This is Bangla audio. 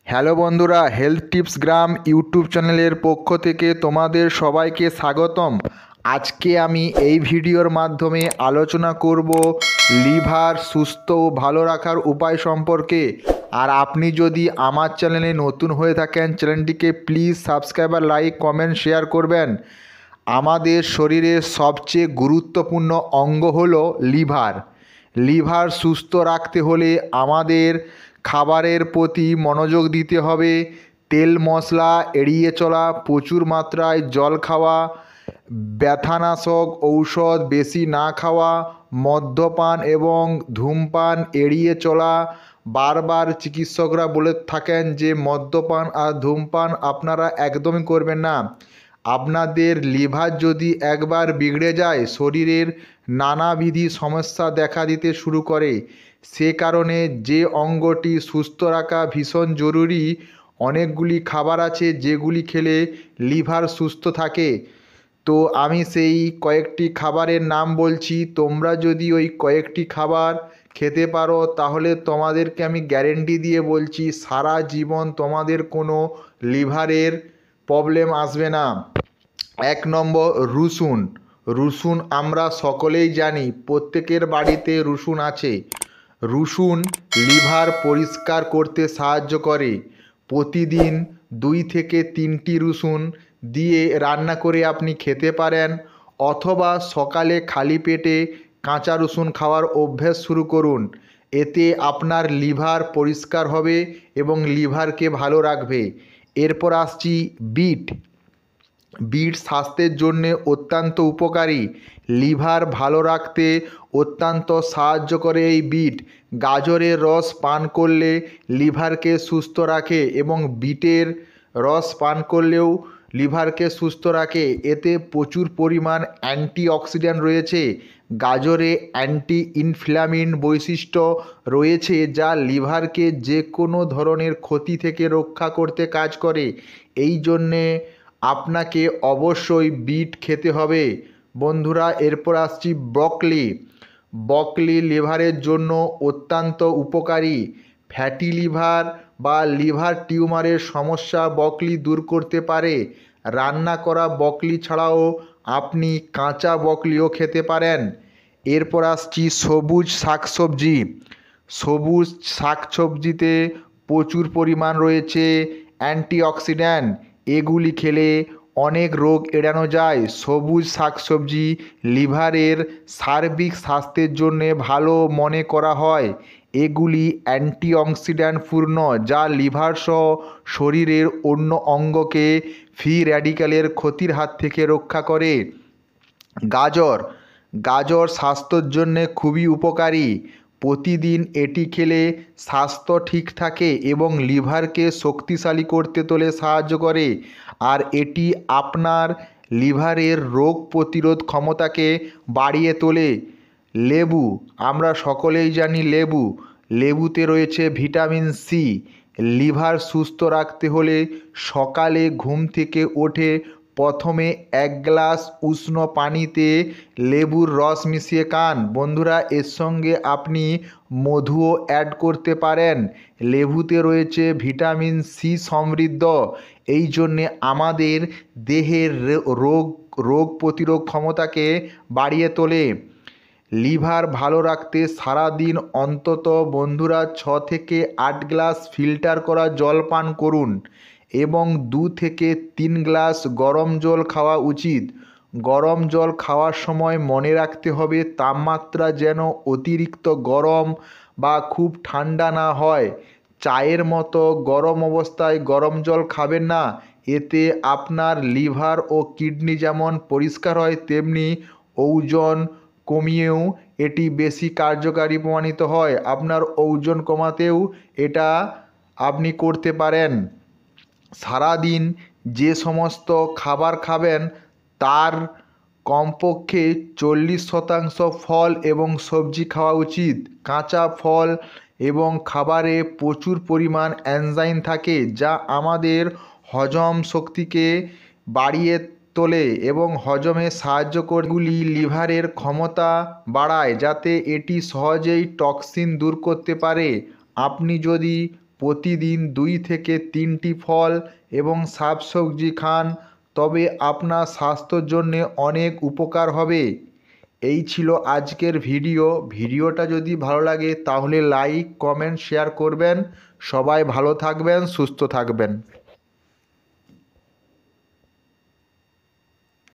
হ্যালো বন্ধুরা, হেলথ টিপস গ্রাম ইউটিউব চ্যানেলের পক্ষ থেকে তোমাদের সবাইকে স্বাগতম। আজকে আমি এই ভিডিওর মাধ্যমে আলোচনা করব লিভার সুস্থ ও ভালো রাখার উপায় সম্পর্কে। আর আপনি যদি আমার চ্যানেলে নতুন হয়ে থাকেন, চ্যানেলটিকে প্লিজ সাবস্ক্রাইব আর লাইক কমেন্ট শেয়ার করবেন। আমাদের শরীরের সবচেয়ে গুরুত্বপূর্ণ অঙ্গ হলো লিভার। লিভার সুস্থ রাখতে হলে আমাদের খাবারের প্রতি মনোযোগ দিতে হবে। তেল মশলা এড়িয়ে চলা, প্রচুর মাত্রায় জল খাওয়া, ব্যথানাশক ঔষধ বেশি না খাওয়া, মদ্যপান এবং ধূমপান এড়িয়ে চলা। বারবার চিকিৎসকরা বলে থাকেন যে মদ্যপান আর ধূমপান আপনারা একদমই করবেন না। আপনাদের লিভার যদি একবার বিগড়ে যায়, শরীরের নানাবিধ সমস্যা দেখা দিতে শুরু করে। সে কারণে যে অঙ্গটি সুস্থ রাখা ভীষণ জরুরি। অনেকগুলি খাবার আছে যেগুলি খেলে লিভার সুস্থ থাকে। তো আমি সেই কয়েকটি খাবারের নাম বলছি, তোমরা যদি ওই কয়েকটি খাবার খেতে পারো তাহলে তোমাদেরকে আমি গ্যারেন্টি দিয়ে বলছি সারা জীবন তোমাদের কোনো লিভারের প্রবলেম আসবে না। 1 নম্বর, রসুন। রসুন আমরা সকলেই জানি, প্রত্যেকের বাড়িতে রসুন আছে। রসুন লিভার পরিষ্কার করতে সাহায্য করে। প্রতিদিন 2 থেকে 3টি রসুন দিয়ে রান্না করে আপনি খেতে পারেন, অথবা সকালে খালি পেটে কাঁচা রসুন খাওয়ার অভ্যাস শুরু করুন। এতে আপনার লিভার পরিষ্কার হবে এবং লিভারকে ভালো রাখবে। এরপর আসছি বিট। বিট স্বাস্থ্যের জন্যে অত্যন্ত উপকারী। লিভার ভালো রাখতে অত্যন্ত সাহায্য করে এই বিট। গাজরের রস পান করলে লিভারকে সুস্থ রাখে এবং বিটের রস পান করলেও লিভারকে সুস্থ রাখে। এতে প্রচুর পরিমাণ অ্যান্টিঅক্সিডেন্ট রয়েছে। গাজরে অ্যান্টি ইনফ্ল্যামেটরি বৈশিষ্ট্য রয়েছে যা লিভারকে যে কোনো ধরনের ক্ষতি থেকে রক্ষা করতে কাজ করে। এই জন্যে আপনাকে অবশ্যই বিট খেতে হবে বন্ধুরা। এরপর আসছি ব্রকলি। ব্রকলি লিভারের জন্য অত্যন্ত উপকারী। ফ্যাটি লিভার বা লিভার টিউমারের সমস্যা ব্রকলি দূর করতে পারে। রান্না করা ব্রকলি ছাড়াও আপনি কাঁচা ব্রকলিও খেতে পারেন। এরপর আসছি সবুজ শাকসবজি। সবুজ শাকসবজিতে প্রচুর পরিমাণ রয়েছে অ্যান্টিঅক্সিডেন্ট। এগুলি খেলে অনেক রোগ এড়ানো যায়। সবুজ শাকসবজি লিভারের সার্বিক স্বাস্থ্যের জন্যে ভালো মনে করা হয়। এগুলি অ্যান্টিঅক্সিডেন্টপূর্ণ যা লিভার সহ শরীরের অন্য অঙ্গকে ফ্রি র্যাডিক্যালের ক্ষতির হাত থেকে রক্ষা করে। গাজর। গাজর স্বাস্থ্যের জন্যে খুবই উপকারী। প্রতিদিন এটি খেলে স্বাস্থ্য ঠিক থাকে এবং লিভারকে শক্তিশালী করতে তোলে সাহায্য করে। আর এটি আপনার লিভারের রোগ প্রতিরোধ ক্ষমতাকে বাড়িয়ে তোলে। লেবু। আমরা সকলেই জানি লেবু। লেবুতে রয়েছে ভিটামিন সি। লিভার সুস্থ রাখতে হলে সকালে ঘুম থেকে উঠে প্রথমে 1 গ্লাস উষ্ণ পানিতে লেবুর রস মিশিয়ে খান বন্ধুরা। এর সঙ্গে আপনি মধুও অ্যাড করতে পারেন। লেবুতে রয়েছে ভিটামিন সি সমৃদ্ধ। এই জন্যে আমাদের দেহের রোগ প্রতিরোধ ক্ষমতাকে বাড়িয়ে তোলে। লিভার ভালো রাখতে সারাদিন অন্তত বন্ধুরা 6 থেকে 8 গ্লাস ফিল্টার করা জল পান করুন এবং 2 থেকে 3 গ্লাস গরম জল খাওয়া উচিত। গরম জল খাওয়ার সময় মনে রাখতে হবে তাপমাত্রা যেন অতিরিক্ত গরম বা খুব ঠান্ডা না হয়। চায়ের মতো গরম অবস্থায় গরম জল খাবেন না। এতে আপনার লিভার ও কিডনি যেমন পরিষ্কার হয়, তেমনি ওজন কমিয়েও এটি বেশি কার্যকারী প্রমাণিত হয়। আপনার ওজন কমাতেও এটা আপনি করতে পারেন। সারাদিন যে সমস্ত খাবার খাবেন তার কমপক্ষে 40% ফল এবং সবজি খাওয়া উচিত। কাঁচা ফল এবং খাবারে প্রচুর পরিমাণ এনজাইম থাকে যা আমাদের হজম শক্তিকে বাড়িয়ে তোলে এবং হজমে সাহায্য করে। এগুলি লিভারের ক্ষমতা বাড়ায় যাতে এটি সহজেই টক্সিন দূর করতে পারে। আপনি যদি প্রতিদিন 2 থেকে 3টি ফল এবং শাকসবজি খান, তবে আপনার স্বাস্থ্যের জন্যে অনেক উপকার হবে। এই ছিল আজকের ভিডিওটা যদি ভালো লাগে তাহলে লাইক কমেন্ট শেয়ার করবেন। সবাই ভালো থাকবেন, সুস্থ থাকবেন।